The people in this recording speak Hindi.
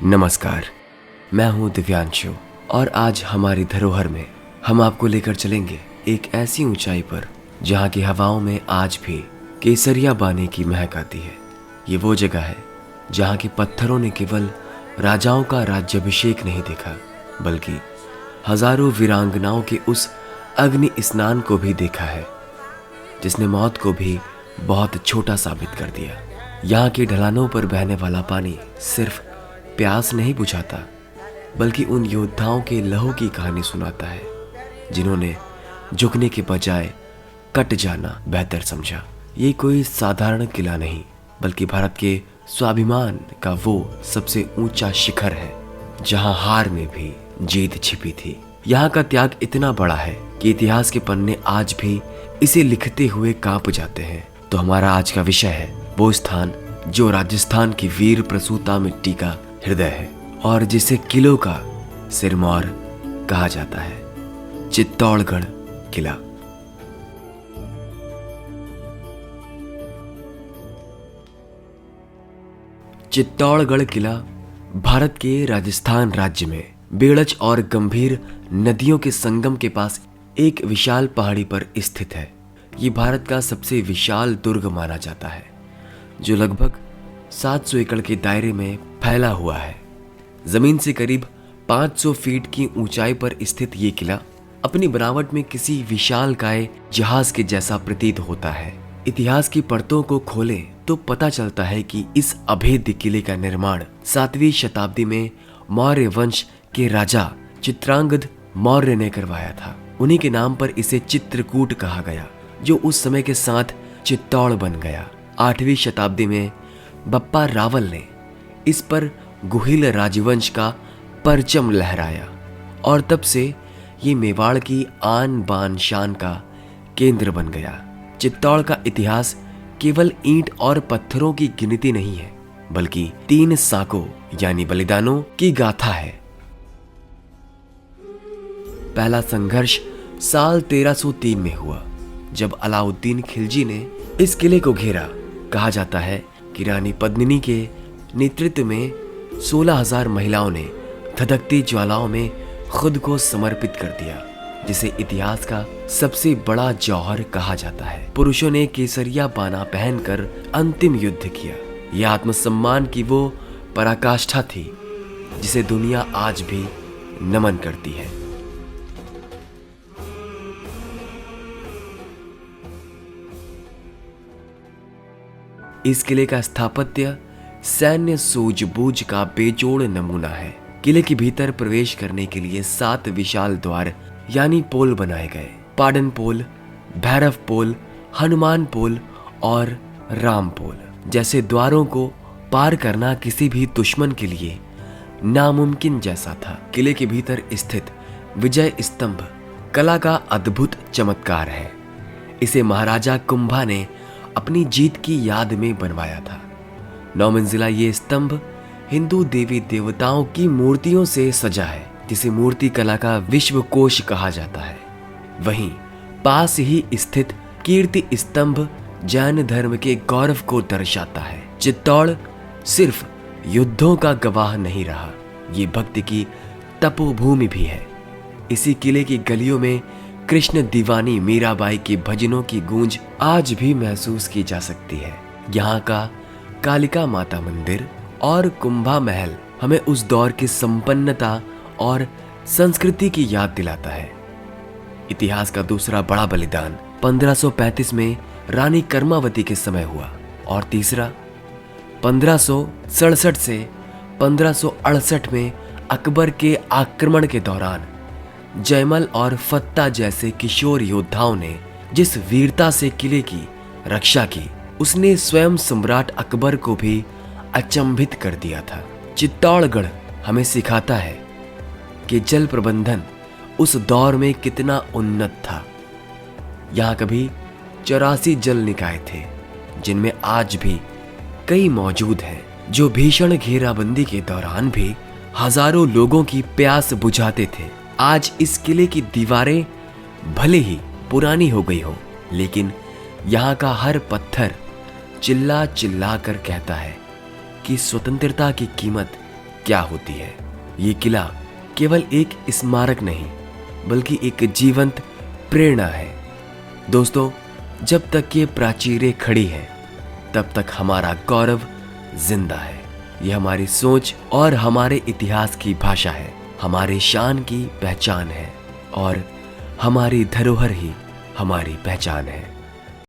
नमस्कार, मैं हूं दिव्यांशु और आज हमारी धरोहर में हम आपको लेकर चलेंगे एक ऐसी ऊंचाई पर जहां की हवाओं में आज भी केसरिया बाने की महक आती है। ये वो जगह है जहां के पत्थरों ने केवल राजाओं का राज्याभिषेक नहीं देखा, बल्कि हजारों वीरांगनाओं के उस अग्नि स्नान को भी देखा है जिसने मौत को भी बहुत छोटा साबित कर दिया। यहाँ के ढलानों पर बहने वाला पानी सिर्फ प्यास नहीं बुझाता, बल्कि उन योद्धाओं के लहू की कहानी सुनाता है जिन्होंने झुकने के बजाय कट जाना बेहतर समझा। ये कोई साधारण किला नहीं, बल्कि भारत के स्वाभिमान का वो सबसे ऊंचा शिखर है जहां हार में भी जीत छिपी थी। यहाँ का त्याग इतना बड़ा है कि इतिहास के पन्ने आज भी इसे लिखते हुए कांप जाते हैं। तो हमारा आज का विषय है वो स्थान जो राजस्थान की वीर प्रसूता मिट्टी का हृदय है और जिसे किलों का सिरमौर कहा जाता है, चित्तौड़गढ़ किला। चित्तौड़गढ़ किला भारत के राजस्थान राज्य में बेड़च और गंभीर नदियों के संगम के पास एक विशाल पहाड़ी पर स्थित है। ये भारत का सबसे विशाल दुर्ग माना जाता है, जो लगभग 700 एकड़ के दायरे में फैला हुआ है। जमीन से करीब 500 फीट की ऊंचाई पर स्थित ये किला अपनी बनावट में किसी विशालकाय जहाज के जैसा प्रतीत होता है। इतिहास की परतों को खोलें तो पता चलता है कि इस अभेद्य किले का निर्माण 7वीं शताब्दी में मौर्य वंश के राजा चित्रांगद मौर्य ने करवाया था। उन्हीं के नाम पर इसे चित्रकूट कहा गया, जो उस समय के साथ चित्तौड़ बन गया। 8वीं शताब्दी में बप्पा रावल ने इस पर गुहिल राजवंश का परचम लहराया और तब से ये मेवाड़ की आन बान शान का केंद्र बन गया। चित्तौड़ का इतिहास केवल ईंट और पत्थरों की गिनती नहीं है, बल्कि 3 साकों यानी बलिदानों की गाथा है। पहला संघर्ष साल 1303 में हुआ, जब अलाउद्दीन खिलजी ने इस किले को घेरा। कहा जाता है कि रानी पद्मिनी के नेतृत्व में 16,000 महिलाओं ने धधकती ज्वालाओं में खुद को समर्पित कर दिया, जिसे इतिहास का सबसे बड़ा जौहर कहा जाता है। पुरुषों ने केसरिया बाना पहनकर अंतिम युद्ध किया। यह आत्मसम्मान की वो पराकाष्ठा थी जिसे दुनिया आज भी नमन करती है। इस किले का स्थापत्य सैन्य सूझबूझ का बेजोड़ नमूना है। किले के भीतर प्रवेश करने के लिए 7 विशाल द्वार यानी पोल बनाए गए। पाडन पोल, भैरव पोल, हनुमान पोल और राम पोल जैसे द्वारों को पार करना किसी भी दुश्मन के लिए नामुमकिन जैसा था। किले के भीतर स्थित विजय स्तंभ कला का अद्भुत चमत्कार है। इसे महाराजा कुंभा ने अपनी जीत की याद में बनवाया था। 9 मंजिला ये स्तंभ हिंदू देवी देवताओं की मूर्तियों से सजा है, जिसे मूर्ति कला का विश्व कोश कहा जाता है। वहीं पास ही स्थित कीर्ति स्तंभ जैन धर्म के गौरव को दर्शाता है। चित्तौड़ सिर्फ युद्धों का गवाह नहीं रहा, ये भक्ति की तपोभूमि भी है। इसी किले की गलियों में कृष्ण दीवानी मीराबाई के भजनों की गूंज आज भी महसूस की जा सकती है। यहाँ का कालिका माता मंदिर और कुंभा महल हमें उस दौर की संपन्नता और संस्कृति की याद दिलाता है। इतिहास का दूसरा बड़ा बलिदान 1535 में रानी कर्मावती के समय हुआ और तीसरा 1567 से 1568 में अकबर के आक्रमण के दौरान जयमल और फत्ता जैसे किशोर योद्धाओं ने जिस वीरता से किले की रक्षा की, उसने स्वयं सम्राट अकबर को भी अचंभित कर दिया था। चित्तौड़गढ़ हमें सिखाता है कि जल प्रबंधन उस दौर में कितना उन्नत था। यहाँ कभी 84 जल निकाय थे, जिनमें आज भी कई मौजूद हैं, जो भीषण घेराबंदी के दौरान भी हजारों लोगों की प्यास बुझाते थे। आज इस किले की दीवारें भले ही पुरानी हो गई हो, लेकिन यहाँ का हर पत्थर चिल्ला चिल्ला कर कहता है कि स्वतंत्रता की कीमत क्या होती है। ये किला केवल एक स्मारक नहीं बल्कि एक जीवंत प्रेरणा है। दोस्तों, जब तक ये प्राचीरें खड़ी हैं तब तक हमारा गौरव जिंदा है। ये हमारी सोच और हमारे इतिहास की भाषा है, हमारे शान की पहचान है और हमारी धरोहर ही हमारी पहचान है।